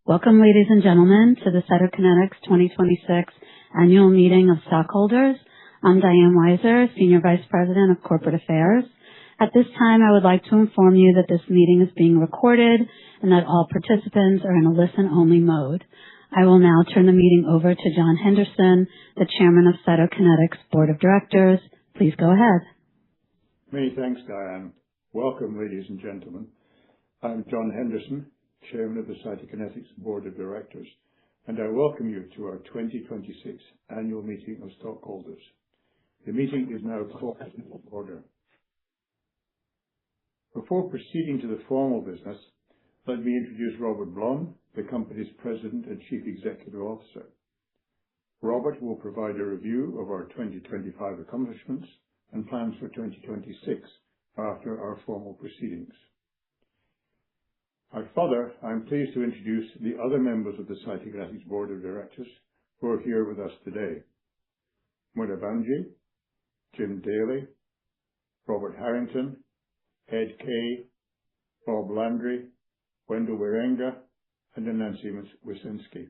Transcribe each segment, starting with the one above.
Welcome, ladies and gentlemen, to the Cytokinetics 2026 Annual Meeting of Stockholders. I'm Diane Weiser, Senior Vice President of Corporate Affairs. At this time, I would like to inform you that this meeting is being recorded and that all participants are in a listen-only mode. I will now turn the meeting over to John Henderson, the Chairman of Cytokinetics Board of Directors. Please go ahead. Many thanks, Diane. Welcome, ladies and gentlemen. I'm John Henderson, Chairman of the Cytokinetics Board of Directors, and I welcome you to our 2026 Annual Meeting of Stockholders. The meeting is now called to order. Before proceeding to the formal business, let me introduce Robert Blum, the company's President and Chief Executive Officer. Robert will provide a review of our 2025 accomplishments and plans for 2026 after our formal proceedings. Further, I'm pleased to introduce the other members of the Cytokinetics Board of Directors who are here with us today. Muna Bhanji, Jim Daly, Robert Harrington, Ed Kay, Bob Landry, Wendell Wierenga, and Nancy Wyszynski.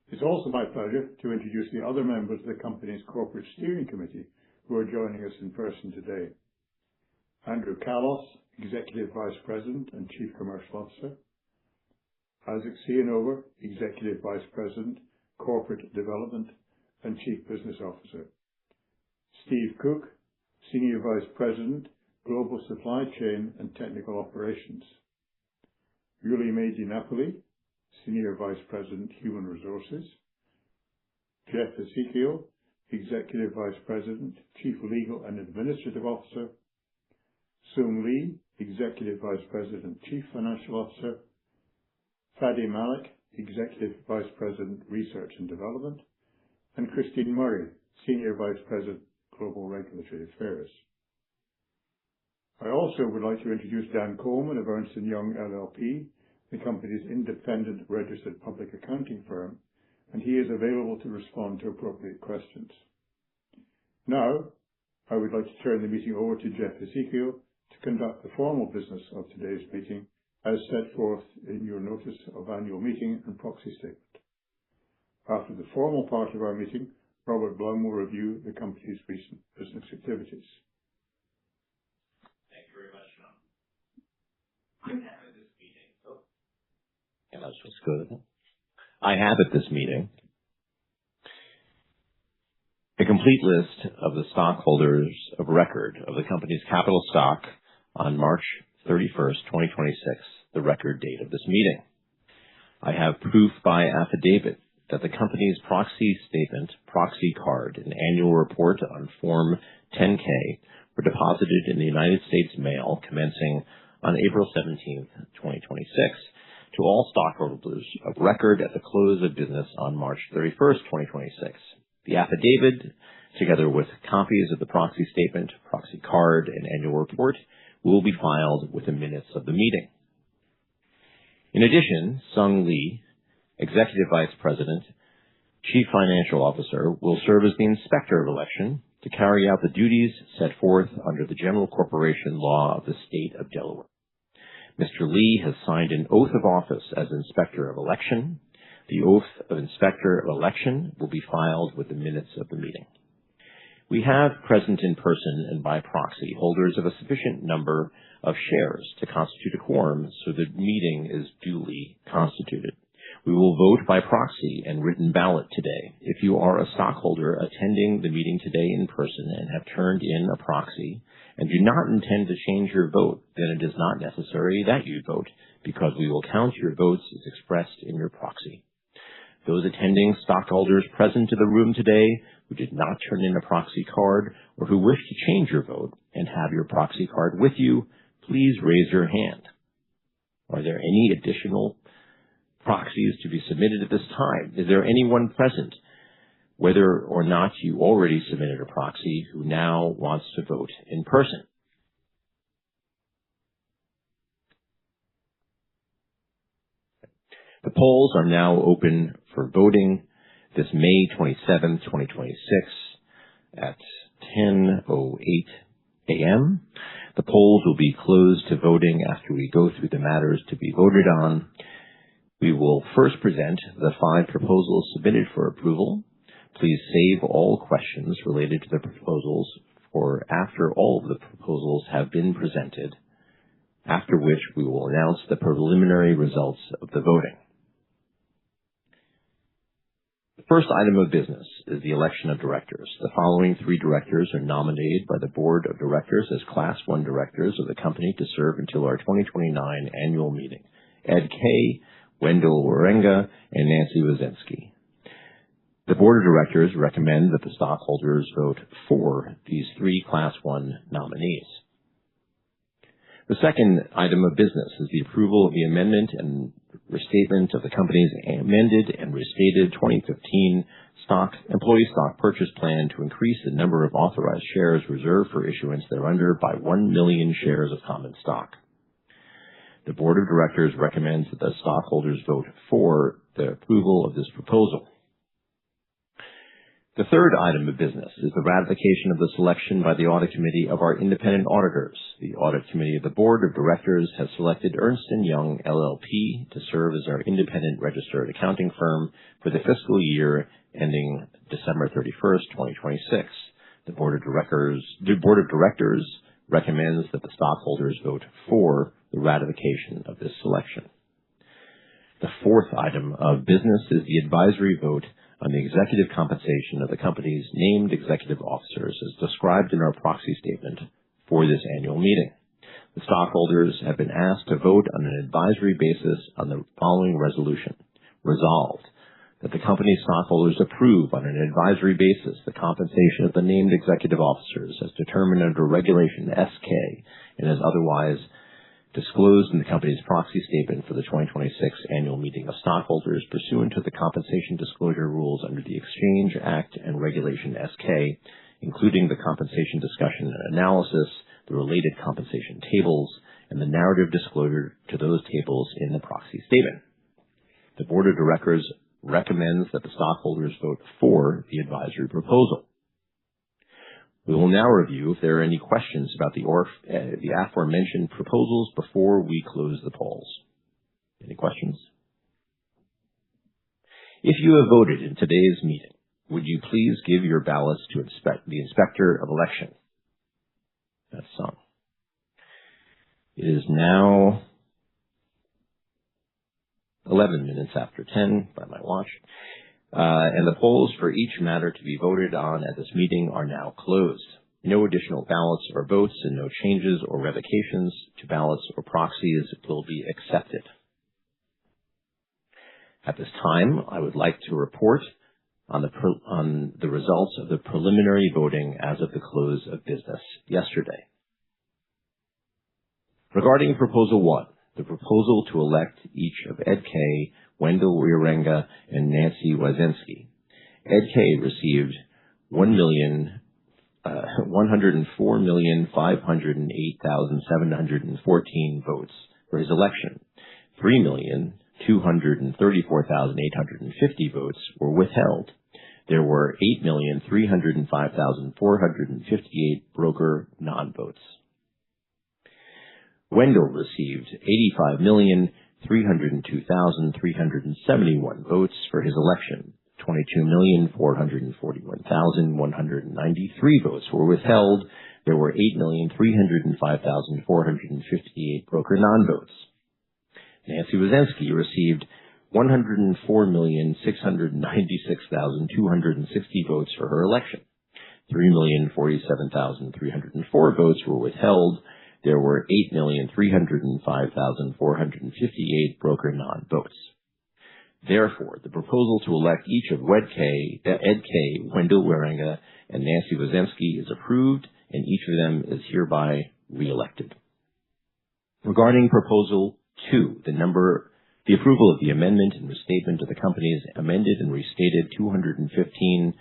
It's also my pleasure to introduce the other members of the company's Corporate Steering Committee who are joining us in person today. Andrew Kalos, Executive Vice President and Chief Commercial Officer. Isaac Cianova, Executive Vice President, Corporate Development and Chief Business Officer. Steve Cook, Senior Vice President, Global Supply Chain and Technical Operations. Yuli May Napoli, Senior Vice President, Human Resources. Jeff Ezekiel, Executive Vice President, Chief Legal and Administrative Officer. Sung Lee, Executive Vice President, Chief Financial Officer. Fadi Malik, Executive Vice President, Research and Development. And Christine Murray, Senior Vice President, Global Regulatory Affairs. I also would like to introduce Dan Coleman of Ernst & Young LLP, the company's independent registered public accounting firm, and he is available to respond to appropriate questions. Now, I would like to turn the meeting over to Jeff Ezekiel to conduct the formal business of today's meeting as set forth in your notice of annual meeting and proxy statement. After the formal part of our meeting, Robert Blum will review the company's recent business activities. Thank you very much, John. I have at this meeting a complete list of the stockholders of record of the company's capital stock on March 31st, 2026, the record date of this meeting. I have proof by affidavit that the company's proxy statement, proxy card, and annual report on Form 10-K were deposited in the United States mail commencing on April 17th, 2026, to all stockholders of record at the close of business on March 31st, 2026. The affidavit, together with copies of the proxy statement, proxy card, and annual report, will be filed with the minutes of the meeting. In addition, Sung Lee, Executive Vice President, Chief Financial Officer, will serve as the Inspector of Election to carry out the duties set forth under the General Corporation Law of the State of Delaware. Mr. Lee has signed an oath of office as Inspector of Election. The oath of Inspector of Election will be filed with the minutes of the meeting. We have present in person and by proxy holders of a sufficient number of shares to constitute a quorum, so the meeting is duly constituted. We will vote by proxy and written ballot today. If you are a stockholder attending the meeting today in person and have turned in a proxy and do not intend to change your vote, then it is not necessary that you vote, because we will count your votes as expressed in your proxy. Those attending stockholders present in the room today who did not turn in a proxy card or who wish to change your vote and have your proxy card with you, please raise your hand. Are there any additional proxies to be submitted at this time? Is there anyone present, whether or not you already submitted a proxy, who now wants to vote in person? The polls are now open for voting this May 27, 2026 at 10:08 a.m. The polls will be closed to voting after we go through the matters to be voted on. We will first present the 5 proposals submitted for approval. Please save all questions related to the proposals for after all of the proposals have been presented, after which we will announce the preliminary results of the voting. The first item of business is the election of directors. The following 3 directors are nominated by the Board of Directors as Class 1 directors of the company to serve until our 2029 annual meeting: Ed Kay, Wendell Warenga, and Nancy Wyszynski. The Board of Directors recommend that the stockholders vote for these 3 Class 1 nominees. The second item of business is the approval of the amendment and restatement of the company's amended and restated 2015 employee stock purchase plan to increase the number of authorized shares reserved for issuance thereunder by 1 million shares of common stock. The Board of Directors recommends that the stockholders vote for the approval of this proposal. The third item of business is the ratification of the selection by the Audit Committee of our independent auditors. The Audit Committee of the Board of Directors has selected Ernst & Young LLP to serve as our independent registered accounting firm for the fiscal year ending December 31st, 2026. The Board of Directors recommends that the stockholders vote for the ratification of this selection. The fourth item of business is the advisory vote on the executive compensation of the company's named executive officers as described in our proxy statement for this annual meeting. The stockholders have been asked to vote on an advisory basis on the following resolution. Resolved, that the company's stockholders approve on an advisory basis the compensation of the named executive officers as determined under Regulation S-K and as otherwise disclosed in the company's proxy statement for the 2026 annual meeting of stockholders pursuant to the compensation disclosure rules under the Exchange Act and Regulation S-K, including the compensation discussion and analysis, the related compensation tables, and the narrative disclosure to those tables in the proxy statement. The Board of Directors recommends that the stockholders vote for the advisory proposal. We will now review if there are any questions about the aforementioned proposals before we close the polls. Any questions? If you have voted in today's meeting, would you please give your ballots to the Inspector of Election? That's sung. It is now 11 minutes after 10 by my watch. And the polls for each matter to be voted on at this meeting are now closed. No additional ballots or votes and no changes or revocations to ballots or proxies will be accepted. At this time, I would like to report on the results of the preliminary voting as of the close of business yesterday. Regarding Proposal 1, the proposal to elect each of Ed Kay, Wendell Warenga, and Nancy Wyszynski. Ed Kay received 104,508,714 votes for his election. 3,234,850 votes were withheld. There were 8,305,458 broker non-votes. Wendell received 85,302,371 votes for his election. 22,441,193 votes were withheld. There were 8,305,458 broker non-votes. Nancy Wyszynski received 104,696,260 votes for her election. 3,047,304 votes were withheld. There were 8,305,458 broker non-votes. Therefore, the proposal to elect each of Ed Kay, Wendell Warenga, and Nancy Wyszynski is approved, and each of them is hereby reelected. Regarding Proposal 2, the approval of the amendment and restatement of the company's amended and restated 2015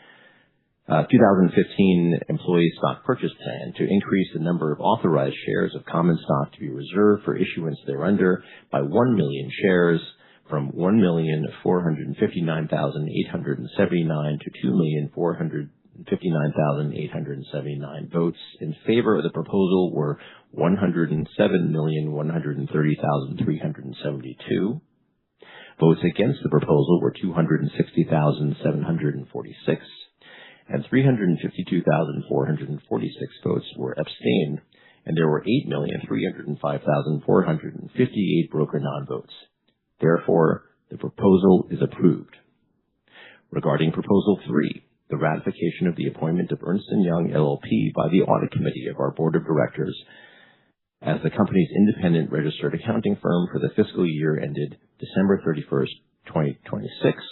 employee stock purchase plan to increase the number of authorized shares of common stock to be reserved for issuance thereunder by 1 million shares from 1,459,879 to 2,459,879 votes in favor of the proposal were 107,130,372. Votes against the proposal were 260,746, and 352,446 votes were abstained, and there were 8,305,458 broker non-votes. Therefore, the proposal is approved. Regarding Proposal 3, the ratification of the appointment of Ernst & Young LLP by the Audit Committee of our Board of Directors as the company's independent registered accounting firm for the fiscal year ended December 31st, 2026,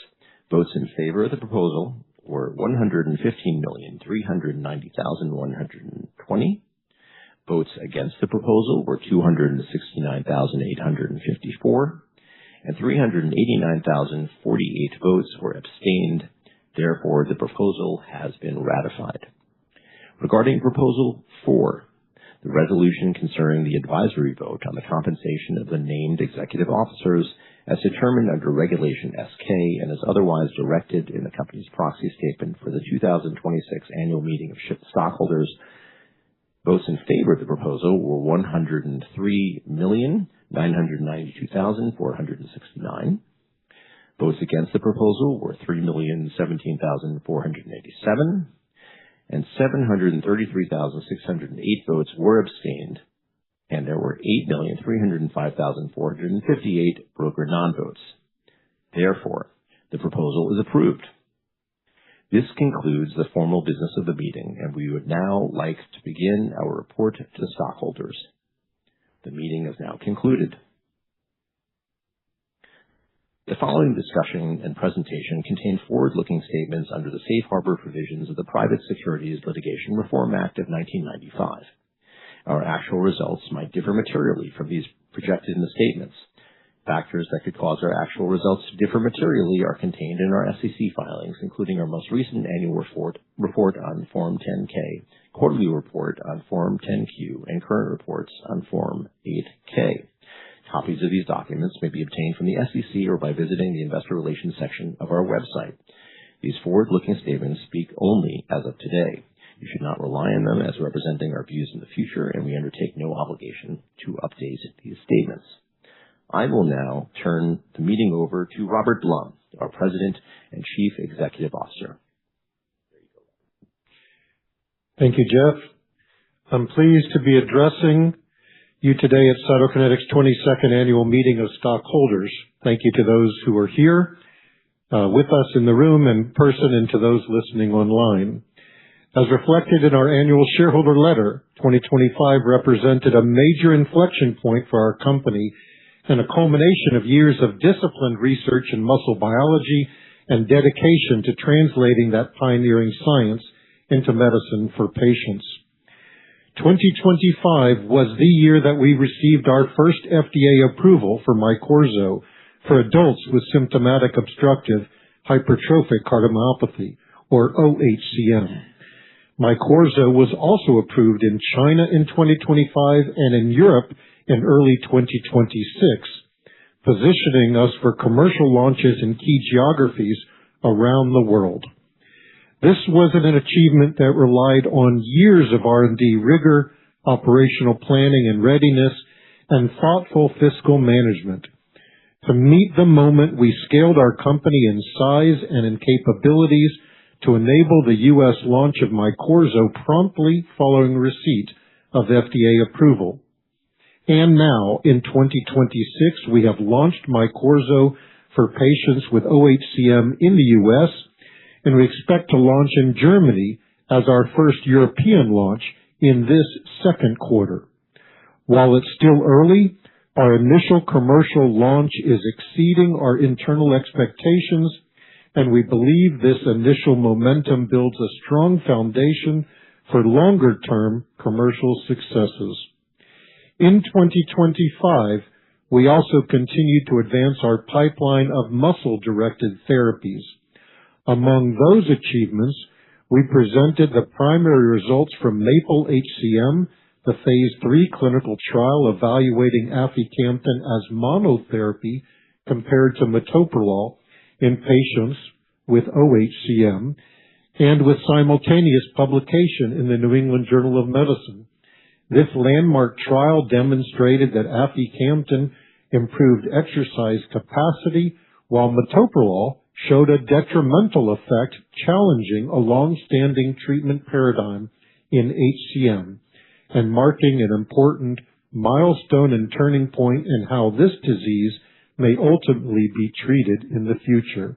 votes in favor of the proposal were 115,390,120. Votes against the proposal were 269,854, and 389,048 votes were abstained. Therefore, the proposal has been ratified. Regarding Proposal 4, the resolution concerning the advisory vote on the compensation of the named executive officers as determined under Regulation S-K and as otherwise directed in the company's proxy statement for the 2026 Annual Meeting of Stockholders, votes in favor of the proposal were 103,992,469. Votes against the proposal were 3,017,487, and 733,608 votes were abstained, and there were 8,305,458 broker non-votes. Therefore, the proposal is approved. This concludes the formal business of the meeting, and we would now like to begin our report to the stockholders. The meeting is now concluded. The following discussion and presentation contain forward-looking statements under the Safe Harbor provisions of the Private Securities Litigation Reform Act of 1995. Our actual results might differ materially from these projected in the statements. Factors that could cause our actual results to differ materially are contained in our SEC filings, including our most recent annual report on Form 10-K, quarterly report on Form 10-Q, and current reports on Form 8-K. Copies of these documents may be obtained from the SEC or by visiting the Investor Relations section of our website. These forward-looking statements speak only as of today. You should not rely on them as representing our views in the future, and we undertake no obligation to update these statements. I will now turn the meeting over to Robert Blum, our President and Chief Executive Officer. Thank you, Jeff. I'm pleased to be addressing you today at Cytokinetics' 22nd Annual Meeting of Stockholders. Thank you to those who are here with us in the room in person and to those listening online. As reflected in our annual shareholder letter, 2025 represented a major inflection point for our company and a culmination of years of disciplined research in muscle biology and dedication to translating that pioneering science into medicine for patients. 2025 was the year that we received our first FDA approval for MYQORZO for adults with symptomatic obstructive hypertrophic cardiomyopathy, or OHCM. MYQORZO was also approved in China in 2025 and in Europe in early 2026, positioning us for commercial launches in key geographies around the world. This wasn't an achievement that relied on years of R&D rigor, operational planning and readiness, and thoughtful fiscal management. To meet the moment, we scaled our company in size and in capabilities to enable the U.S. launch of MYQORZO promptly following receipt of FDA approval. And now, in 2026, we have launched MYQORZO for patients with OHCM in the U.S., and we expect to launch in Germany as our first European launch in this second quarter. While it's still early, our initial commercial launch is exceeding our internal expectations, and we believe this initial momentum builds a strong foundation for longer-term commercial successes. In 2025, we also continued to advance our pipeline of muscle-directed therapies. Among those achievements, we presented the primary results from MAPLE-HCM, the Phase 3 clinical trial evaluating Aficamten as monotherapy compared to metoprolol in patients with OHCM, and with simultaneous publication in the New England Journal of Medicine. This landmark trial demonstrated that Aficamten improved exercise capacity while metoprolol showed a detrimental effect, challenging a long-standing treatment paradigm in HCM and marking an important milestone and turning point in how this disease may ultimately be treated in the future.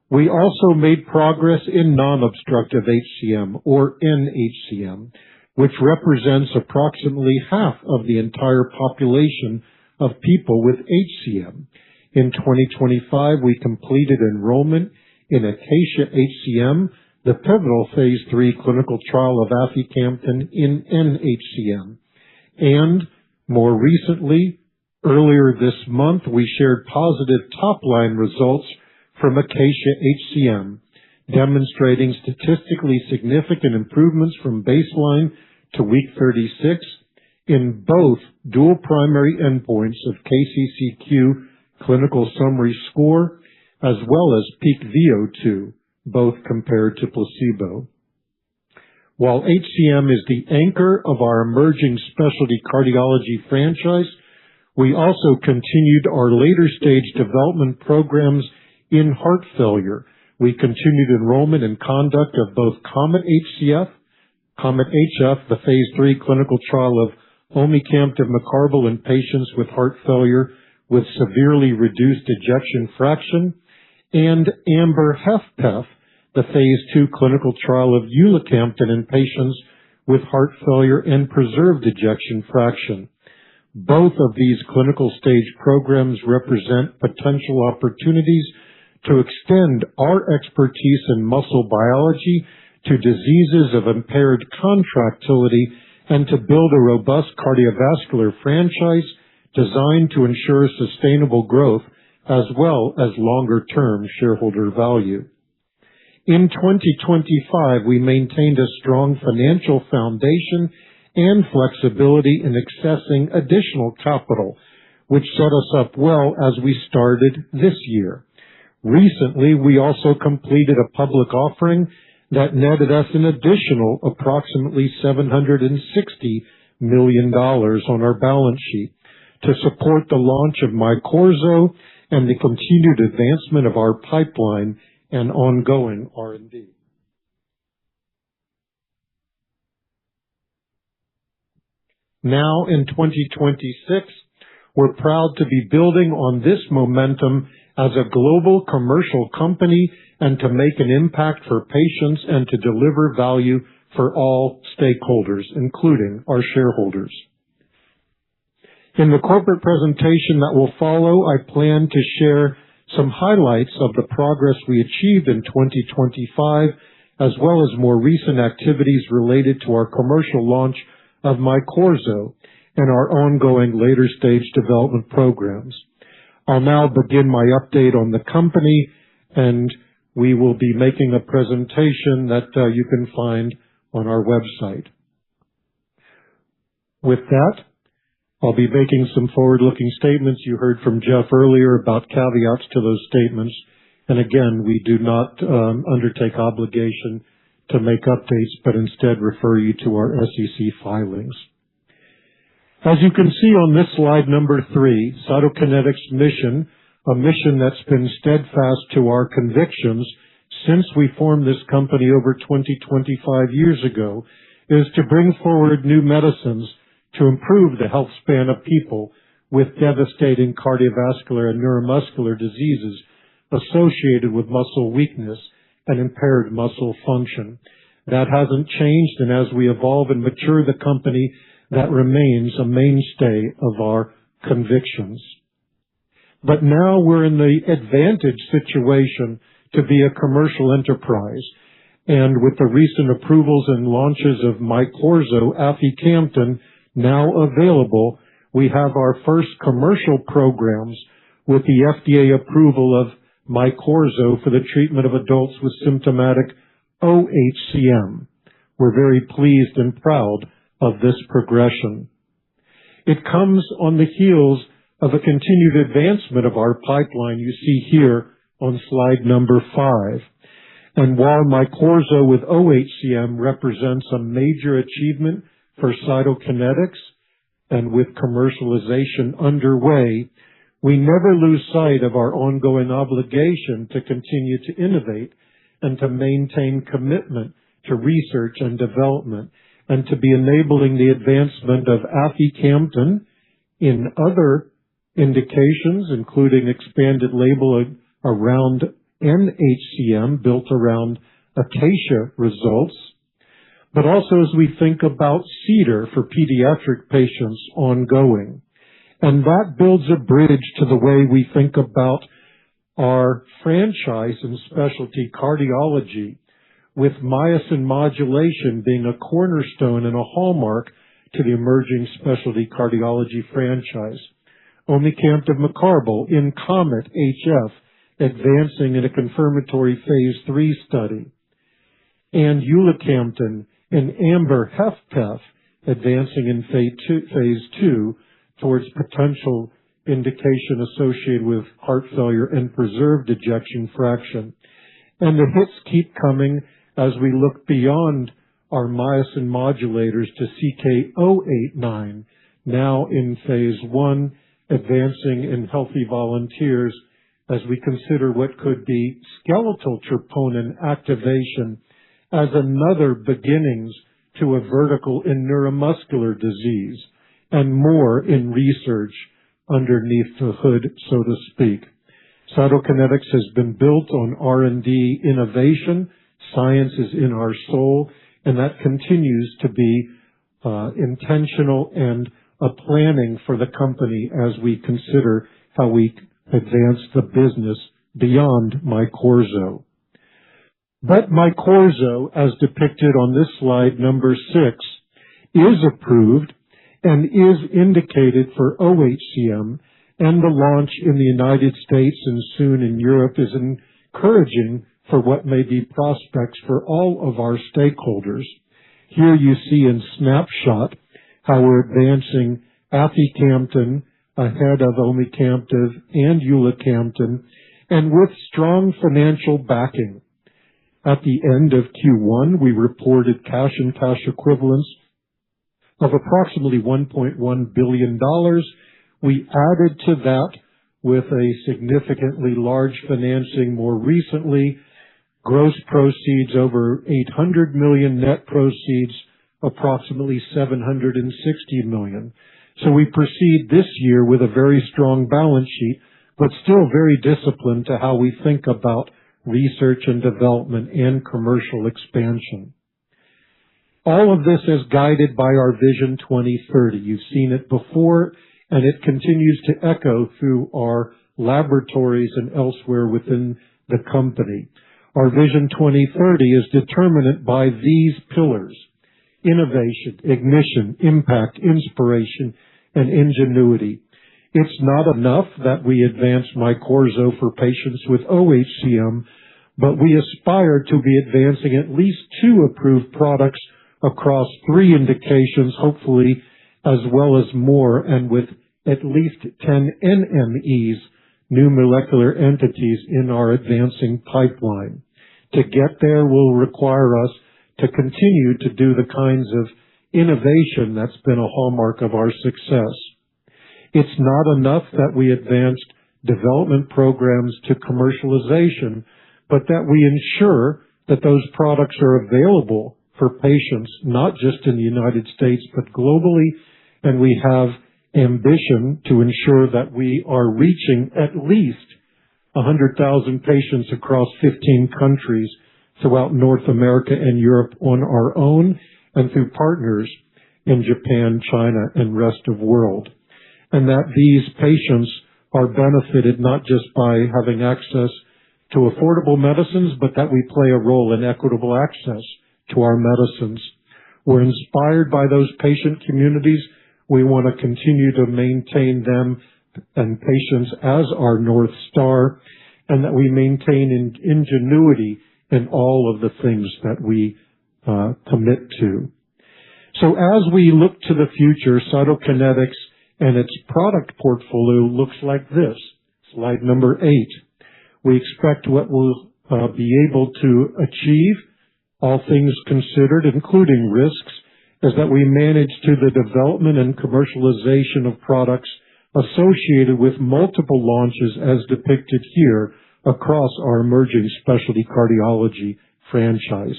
We also made progress in non-obstructive HCM, or NHCM, which represents approximately half of the entire population of people with HCM. In 2025, we completed enrollment in Acacia-HCM, the pivotal phase 3 clinical trial of Aficamten in NHCM. And more recently, earlier this month, we shared positive top-line results from Acacia-HCM, demonstrating statistically significant improvements from baseline to week 36 in both dual primary endpoints of KCCQ clinical summary score as well as peak VO2, both compared to placebo. While HCM is the anchor of our emerging specialty cardiology franchise, we also continued our later stage development programs in heart failure. We continued enrollment and conduct of both COMET-HF, the phase 3 clinical trial of omecamtiv mecarbil in patients with heart failure with severely reduced ejection fraction, and AMBER-HFpEF, the phase 2 clinical trial of ulacamten in patients with heart failure and preserved ejection fraction. Both of these clinical stage programs represent potential opportunities to extend our expertise in muscle biology to diseases of impaired contractility and to build a robust cardiovascular franchise designed to ensure sustainable growth as well as longer-term shareholder value. In 2025, we maintained a strong financial foundation and flexibility in accessing additional capital, which set us up well as we started this year. Recently, we also completed a public offering that netted us an additional approximately $760 million on our balance sheet to support the launch of MYQORZO and the continued advancement of our pipeline and ongoing R&D. Now in 2026, we're proud to be building on this momentum as a global commercial company and to make an impact for patients and to deliver value for all stakeholders, including our shareholders. In the corporate presentation that will follow, I plan to share some highlights of the progress we achieved in 2025, as well as more recent activities related to our commercial launch of MYQORZO and our ongoing later stage development programs. I'll now begin my update on the company, and we will be making a presentation that you can find on our website. With that, I'll be making some forward-looking statements. You heard from Jeff earlier about caveats to those statements. And again, we do not undertake obligation to make updates, but instead refer you to our SEC filings. As you can see on this slide number 3, Cytokinetics' mission, a mission that's been steadfast to our convictions since we formed this company over 25 years ago, is to bring forward new medicines to improve the health span of people with devastating cardiovascular and neuromuscular diseases associated with muscle weakness and impaired muscle function. That hasn't changed, and as we evolve and mature the company, that remains a mainstay of our convictions. But now we're in the advantage situation to be a commercial enterprise. And with the recent approvals and launches of MYQORZO, Aficamten, now available, we have our first commercial programs with the FDA approval of MYQORZO for the treatment of adults with symptomatic OHCM. We're very pleased and proud of this progression. It comes on the heels of a continued advancement of our pipeline you see here on slide number 5. And while MYQORZO with OHCM represents a major achievement for Cytokinetics, and with commercialization underway, We never lose sight of our ongoing obligation to continue to innovate and to maintain commitment to research and development, and to be enabling the advancement of Aficamten in other indications, including expanded label around NHCM built around Acacia results, but also as we think about CEDAR for pediatric patients ongoing. And that builds a bridge to the way we think about our franchise in specialty cardiology, with myosin modulation being a cornerstone and a hallmark to the emerging specialty cardiology franchise. Omecamtiv mecarbil in COMET-HF advancing in a confirmatory phase 3 study, and Ulacamten in AMBER-HFpEF advancing in phase 2 towards potential indication associated with heart failure and preserved ejection fraction. And the hits keep coming as we look beyond our myosin modulators to CK-089, now in phase 1, advancing in healthy volunteers as we consider what could be skeletal troponin activation as another beginnings to a vertical in neuromuscular disease, and more in research underneath the hood, so to speak. Cytokinetics has been built on R&D innovation. Science is in our soul, and that continues to be intentional and a planning for the company as we consider how we advance the business beyond MYQORZO. But MYQORZO, as depicted on this slide number 6, is approved and is indicated for OHCM, and the launch in the United States and soon in Europe is encouraging for what may be prospects for all of our stakeholders. Here you see in snapshot how we're advancing Aficamten ahead of omecamtiv and Ulacamten, and with strong financial backing. At the end of Q1, we reported cash and cash equivalents of approximately $1.1 billion. We added to that with a significantly large financing more recently, gross proceeds over $800 million, net proceeds approximately $760 million. So we proceed this year with a very strong balance sheet, but still very disciplined to how we think about research and development and commercial expansion. All of this is guided by our Vision 2030. You've seen it before, and it continues to echo through our laboratories and elsewhere within the company. Our Vision 2030 is determined by these pillars: innovation, ignition, impact, inspiration, and ingenuity. It's not enough that we advance MYQORZO for patients with OHCM, but we aspire to be advancing at least 2 approved products across 3 indications, hopefully, as well as more, and with at least 10 NMEs, new molecular entities, in our advancing pipeline. To get there will require us to continue to do the kinds of innovation that's been a hallmark of our success. It's not enough that we advanced development programs to commercialization, but that we ensure that those products are available for patients, not just in the United States, but globally, and we have ambition to ensure that we are reaching at least 100,000 patients across 15 countries throughout North America and Europe on our own, and through partners in Japan, China, and rest of world. And that these patients are benefited not just by having access to affordable medicines, but that we play a role in equitable access to our medicines. We're inspired by those patient communities. We want to continue to maintain them and patients as our North Star, and that we maintain ingenuity in all of the things that we commit to. So as we look to the future, Cytokinetics and its product portfolio looks like this. Slide number 8. We expect what we'll be able to achieve, all things considered, including risks, is that we manage to the development and commercialization of products associated with multiple launches as depicted here across our emerging specialty cardiology franchise.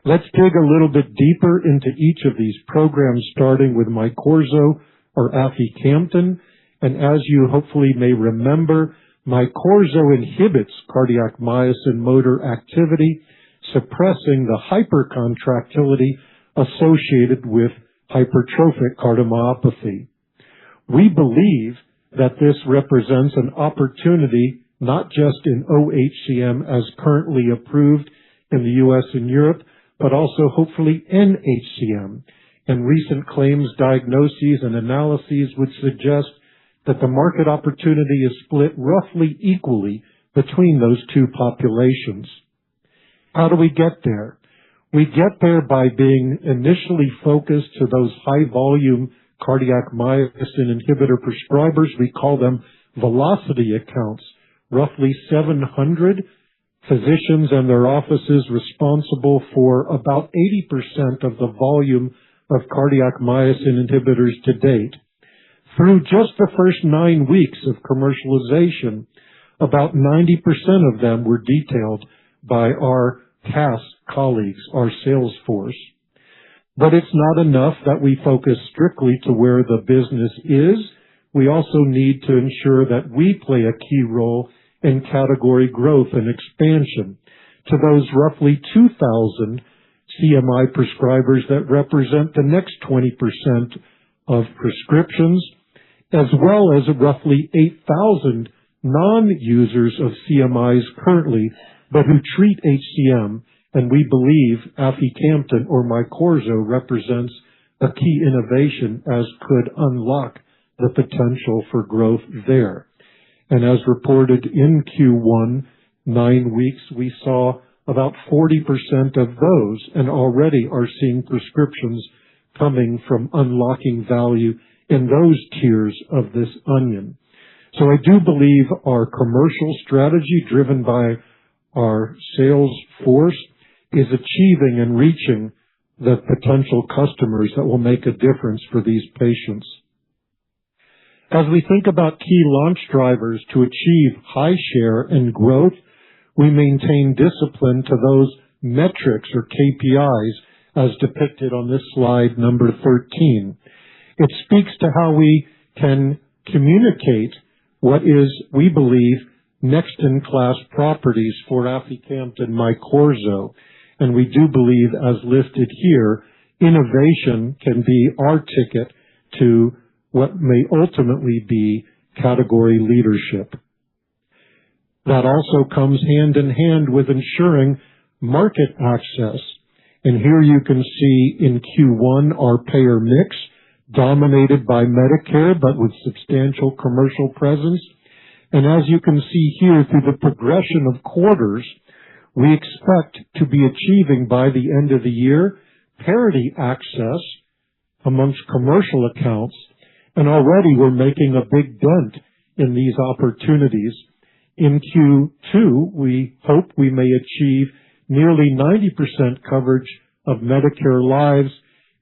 Let's dig a little bit deeper into each of these programs, starting with Mycorrhiza or Aficamten. And as you hopefully may remember, Mycorrhiza inhibits cardiac myosin motor activity, suppressing the hypercontractility associated with hypertrophic cardiomyopathy. We believe that this represents an opportunity not just in OHCM as currently approved in the U.S. and Europe, but also hopefully NHCM. And recent claims, diagnoses, and analyses would suggest that the market opportunity is split roughly equally between those two populations. How do we get there? We get there by being initially focused to those high-volume cardiac myosin inhibitor prescribers. We call them velocity accounts, roughly 700 physicians and their offices responsible for about 80% of the volume of cardiac myosin inhibitors to date. Through just the first 9 weeks of commercialization, about 90% of them were detailed by our CAS colleagues, our sales force. But it's not enough that we focus strictly to where the business is. We also need to ensure that we play a key role in category growth and expansion to those roughly 2,000 CMI prescribers that represent the next 20% of prescriptions, as well as roughly 8,000 non-users of CMIs currently, but who treat HCM, and we believe Aficamten or Mycorrhiza represents a key innovation as could unlock the potential for growth there. And as reported in Q1, 9 weeks, we saw about 40% of those and already are seeing prescriptions coming from unlocking value in those tiers of this onion. So I do believe our commercial strategy driven by our sales force is achieving and reaching the potential customers that will make a difference for these patients. As we think about key launch drivers to achieve high share and growth, we maintain discipline to those metrics or KPIs as depicted on this slide number 13. It speaks to how we can communicate what is, we believe, next-in-class properties for Aficamten Mycorrhiza. And we do believe, as listed here, innovation can be our ticket to what may ultimately be category leadership. That also comes hand in hand with ensuring market access. And here you can see in Q1 our payer mix dominated by Medicare, but with substantial commercial presence. And as you can see here through the progression of quarters, we expect to be achieving by the end of the year parity access amongst commercial accounts. And already we're making a big dent in these opportunities. In Q2, we hope we may achieve nearly 90% coverage of Medicare lives.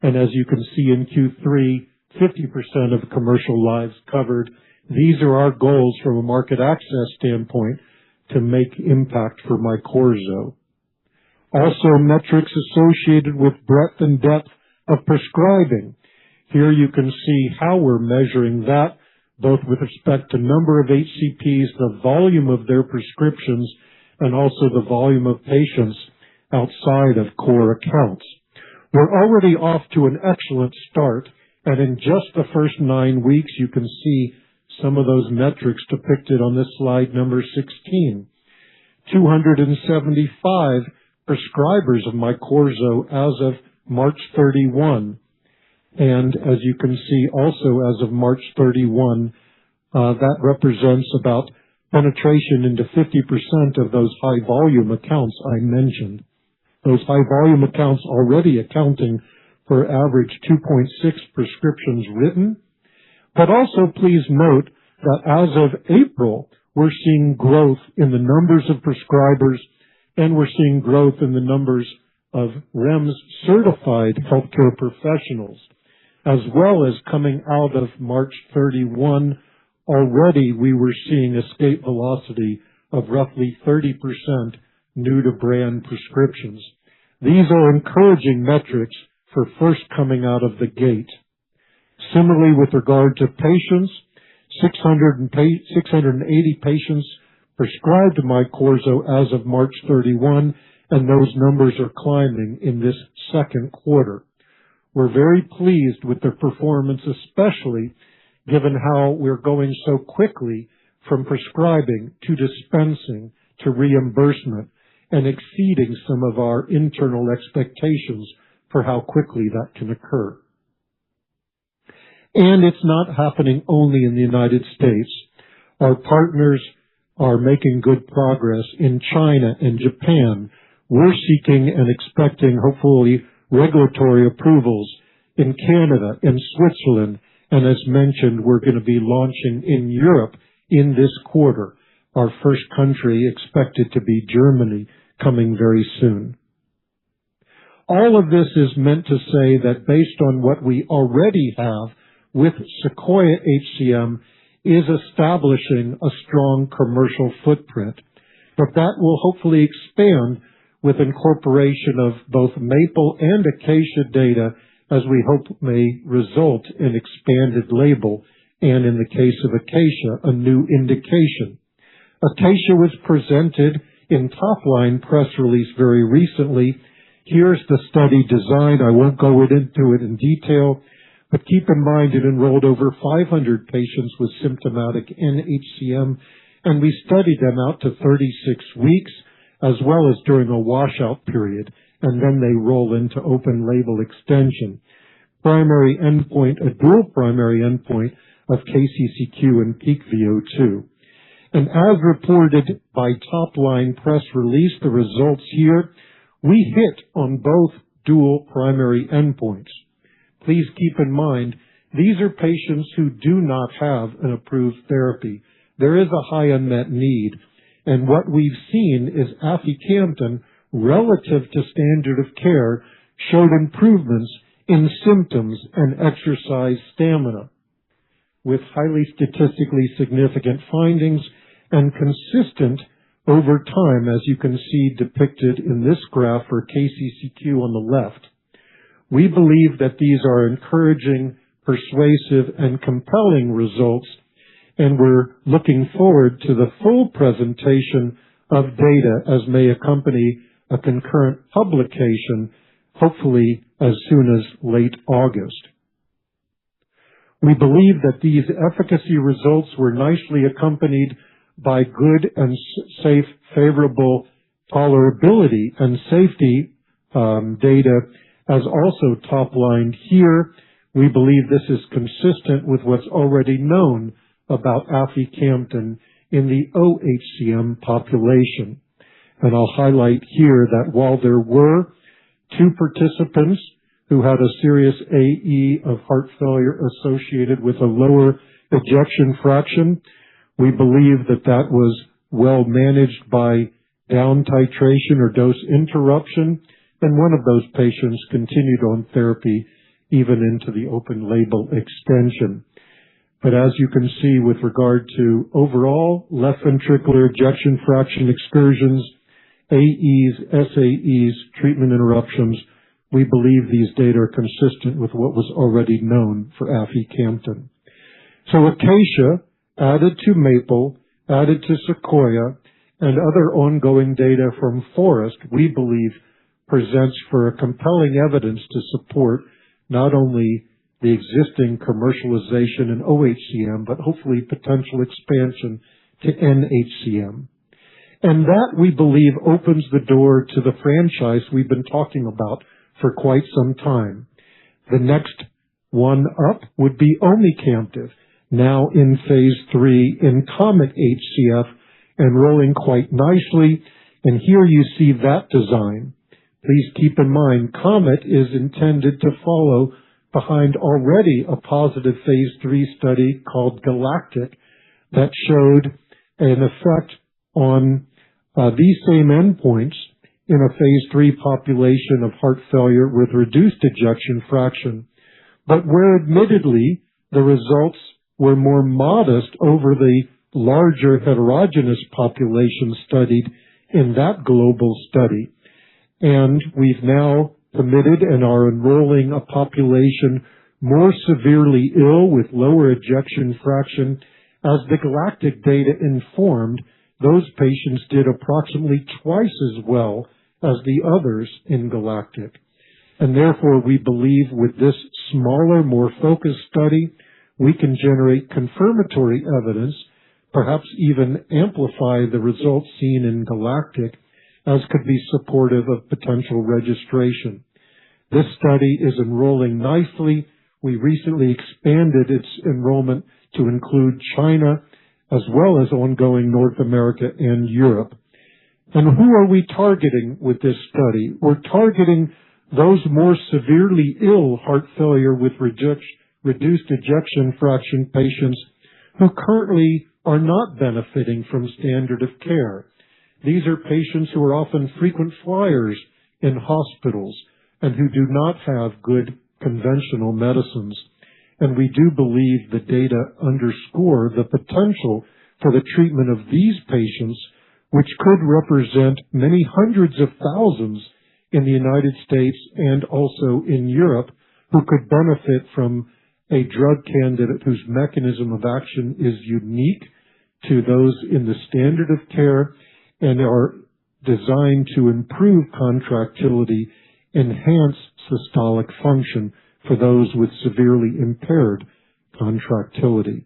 And as you can see in Q3, 50% of commercial lives covered. These are our goals from a market access standpoint to make impact for Mycorrhiza. Also, metrics associated with breadth and depth of prescribing. Here you can see how we're measuring that, both with respect to number of HCPs, the volume of their prescriptions, and also the volume of patients outside of core accounts. We're already off to an excellent start, and in just the first 9 weeks, you can see some of those metrics depicted on this slide number 16. 275 prescribers of Mycorrhiza as of March 31. And as you can see also as of March 31, that represents about penetration into 50% of those high volume accounts I mentioned. Those high volume accounts already accounting for average 2.6 prescriptions written. But also please note that as of April, we're seeing growth in the numbers of prescribers and we're seeing growth in the numbers of REMS certified healthcare professionals. as well as coming out of March 31, already we were seeing escape velocity of roughly 30% new-to-brand prescriptions. These are encouraging metrics for first coming out of the gate. Similarly, with regard to patients, 680 patients prescribed MYQORZO as of March 31, and those numbers are climbing in this second quarter. We're very pleased with their performance, especially given how we're going so quickly from prescribing to dispensing to reimbursement and exceeding some of our internal expectations for how quickly that can occur. And it's not happening only in the United States. Our partners are making good progress in China and Japan. We're seeking and expecting, hopefully, regulatory approvals in Canada and Switzerland. And as mentioned, we're going to be launching in Europe in this quarter. Our first country expected to be Germany, coming very soon. All of this is meant to say that based on what we already have with Sequoia HCM is establishing a strong commercial footprint, but that will hopefully expand with incorporation of both MAPLE and Acacia data, as we hope may result in expanded label, and in the case of Acacia, a new indication. Acacia was presented in top-line press release very recently. Here's the study design. I won't go into it in detail, but keep in mind it enrolled over 500 patients with symptomatic NHCM, and we studied them out to 36 weeks, as well as during a washout period, and then they roll into open label extension. Primary endpoint, a dual primary endpoint of KCCQ and peak VO2. And as reported by top-line press release, the results here, we hit on both dual primary endpoints. Please keep in mind, these are patients who do not have an approved therapy. There is a high unmet need, and what we've seen is Aficamten, relative to standard of care, showed improvements in symptoms and exercise stamina, with highly statistically significant findings and consistent over time, as you can see depicted in this graph for KCCQ on the left. We believe that these are encouraging, persuasive, and compelling results, and we're looking forward to the full presentation of data as may accompany a concurrent publication, hopefully as soon as late August. We believe that these efficacy results were nicely accompanied by good and safe, favorable tolerability and safety data, as also top-lined here. We believe this is consistent with what's already known about Aficamten in the OHCM population. And I'll highlight here that while there were 2 participants who had a serious AE of heart failure associated with a lower ejection fraction, we believe that that was well managed by down titration or dose interruption, and one of those patients continued on therapy even into the open label extension. But as you can see, with regard to overall left ventricular ejection fraction excursions, AEs, SAEs, treatment interruptions, we believe these data are consistent with what was already known for Aficamten. So Acacia, added to MAPLE, added to Sequoia, and other ongoing data from Forest, we believe presents for a compelling evidence to support not only the existing commercialization in OHCM, but hopefully potential expansion to NHCM. And that, we believe, opens the door to the franchise we've been talking about for quite some time. The next one up would be omecamtiv, now in phase 3 in COMET-HCF, enrolling quite nicely. And here you see that design. Please keep in mind, COMET is intended to follow behind already a positive phase 3 study called GALACTIC that showed an effect on these same endpoints in a phase 3 population of heart failure with reduced ejection fraction. but where admittedly the results were more modest over the larger heterogeneous population studied in that global study. And we've now permitted and are enrolling a population more severely ill with lower ejection fraction. As the GALACTIC data informed, those patients did approximately twice as well as the others in GALACTIC. And therefore, we believe with this smaller, more focused study, we can generate confirmatory evidence, perhaps even amplify the results seen in GALACTIC, as could be supportive of potential registration. This study is enrolling nicely. We recently expanded its enrollment to include China, as well as ongoing North America and Europe. And who are we targeting with this study? We're targeting those more severely ill heart failure with reduced ejection fraction patients who currently are not benefiting from standard of care. These are patients who are often frequent flyers in hospitals and who do not have good conventional medicines. And we do believe the data underscore the potential for the treatment of these patients, which could represent many hundreds of thousands in the United States and also in Europe, who could benefit from a drug candidate whose mechanism of action is unique to those in the standard of care and are designed to improve contractility, enhance systolic function for those with severely impaired contractility.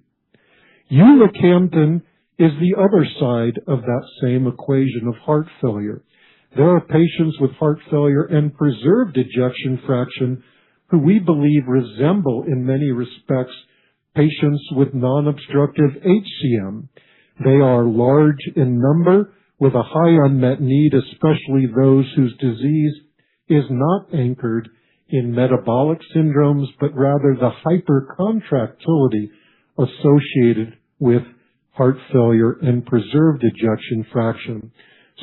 Aficamten is the other side of that same equation of heart failure. There are patients with heart failure and preserved ejection fraction who we believe resemble in many respects patients with non-obstructive HCM. They are large in number with a high unmet need, especially those whose disease is not anchored in metabolic syndromes, but rather the hypercontractility associated with heart failure and preserved ejection fraction.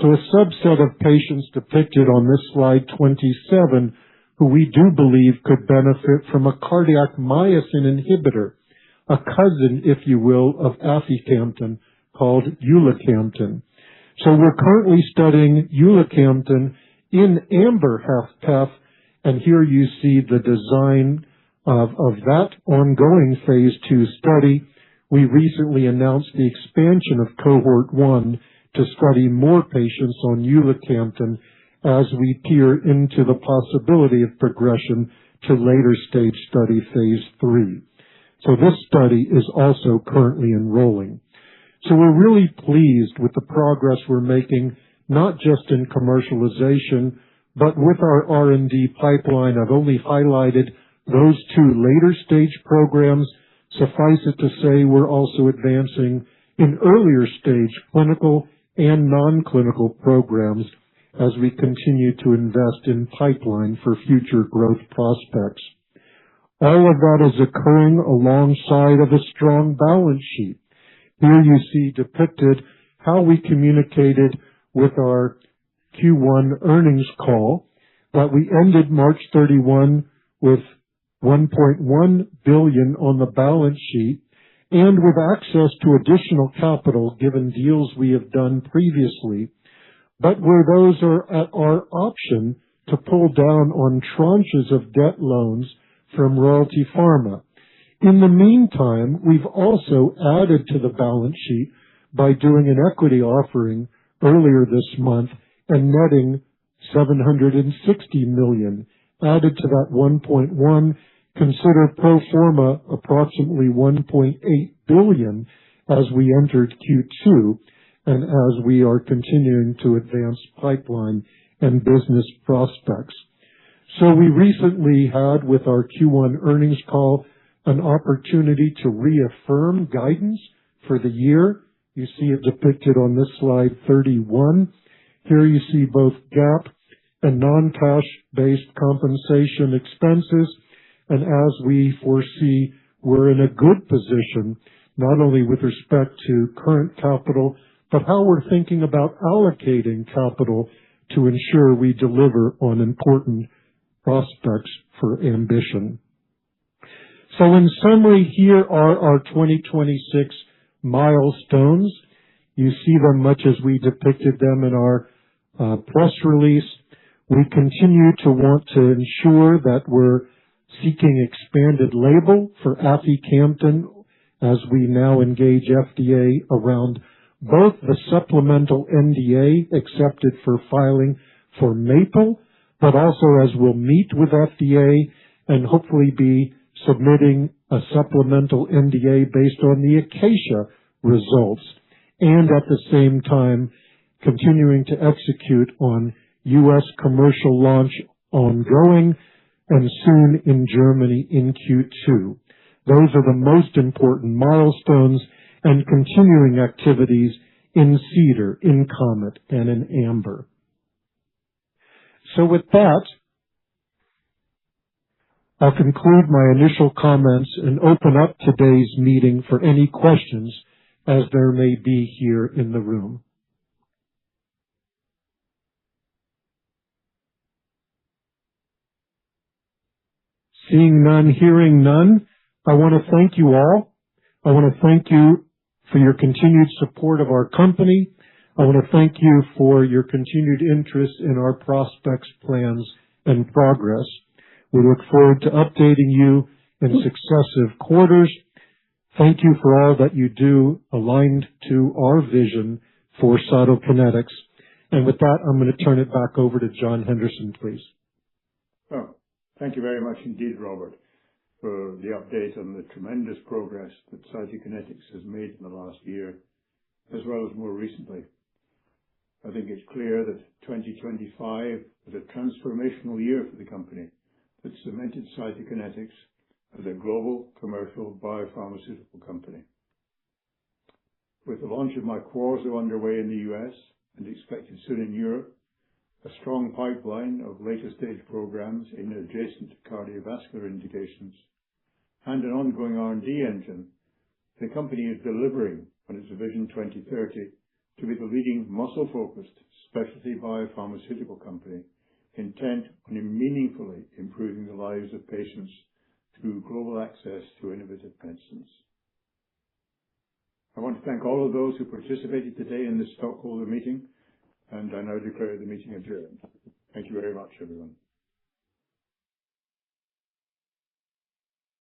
So a subset of patients depicted on this slide 27 who we do believe could benefit from a cardiac myosin inhibitor, a cousin, if you will, of Aficamten called Aficamten. So we're currently studying Aficamten in AMBER-HFpEF, and here you see the design of that ongoing phase 2 study. We recently announced the expansion of cohort 1 to study more patients on Aficamten as we peer into the possibility of progression to later stage study phase 3. So this study is also currently enrolling. So we're really pleased with the progress we're making, not just in commercialization, but with our R&D pipeline. I've only highlighted those 2 later stage programs. Suffice it to say, we're also advancing in earlier stage clinical and non-clinical programs as we continue to invest in pipeline for future growth prospects. All of that is occurring alongside of a strong balance sheet. Here you see depicted how we communicated with our Q1 earnings call that we ended March 31 with $1.1 billion on the balance sheet and with access to additional capital given deals we have done previously, but where those are at our option to pull down on tranches of debt loans from Royalty Pharma. In the meantime, we've also added to the balance sheet by doing an equity offering earlier this month and netting $760 million. Added to that 1.1, consider pro forma approximately $1.8 billion as we entered Q2 and as we are continuing to advance pipeline and business prospects. So we recently had with our Q1 earnings call an opportunity to reaffirm guidance for the year. You see it depicted on this slide 31. Here you see both GAAP and non-cash based compensation expenses. And as we foresee, we're in a good position, not only with respect to current capital, but how we're thinking about allocating capital to ensure we deliver on important prospects for ambition. So in summary, here are our 2026 milestones. You see them much as we depicted them in our press release. We continue to want to ensure that we're seeking expanded label for Aficamten as we now engage FDA around both the supplemental NDA accepted for filing for MAPLE, but also as we'll meet with FDA and hopefully be submitting a supplemental NDA based on the Acacia results, and at the same time continuing to execute on U.S. commercial launch ongoing and soon in Germany in Q2. Those are the most important milestones and continuing activities in Cedar, in Comet, and in Amber. So with that, I'll conclude my initial comments and open up today's meeting for any questions as there may be here in the room. Seeing none, hearing none, I want to thank you all. I want to thank you for your continued support of our company. I want to thank you for your continued interest in our prospects, plans, and progress. We look forward to updating you in successive quarters. Thank you for all that you do aligned to our vision for Cytokinetics. And with that, I'm going to turn it back over to John Henderson, please. Oh, thank you very much indeed, Robert, for the update on the tremendous progress that Cytokinetics has made in the last year, as well as more recently. I think it's clear that 2025 was a transformational year for the company that cemented Cytokinetics as a global commercial biopharmaceutical company. With the launch of MYQORZO underway in the US and expected soon in Europe, a strong pipeline of later stage programs in adjacent cardiovascular indications, and an ongoing R&D engine, the company is delivering on its Vision 2030 to be the leading muscle-focused specialty biopharmaceutical company intent on meaningfully improving the lives of patients through global access to innovative medicines. I want to thank all of those who participated today in this stockholder meeting, and I now declare the meeting adjourned. Thank you very much, everyone.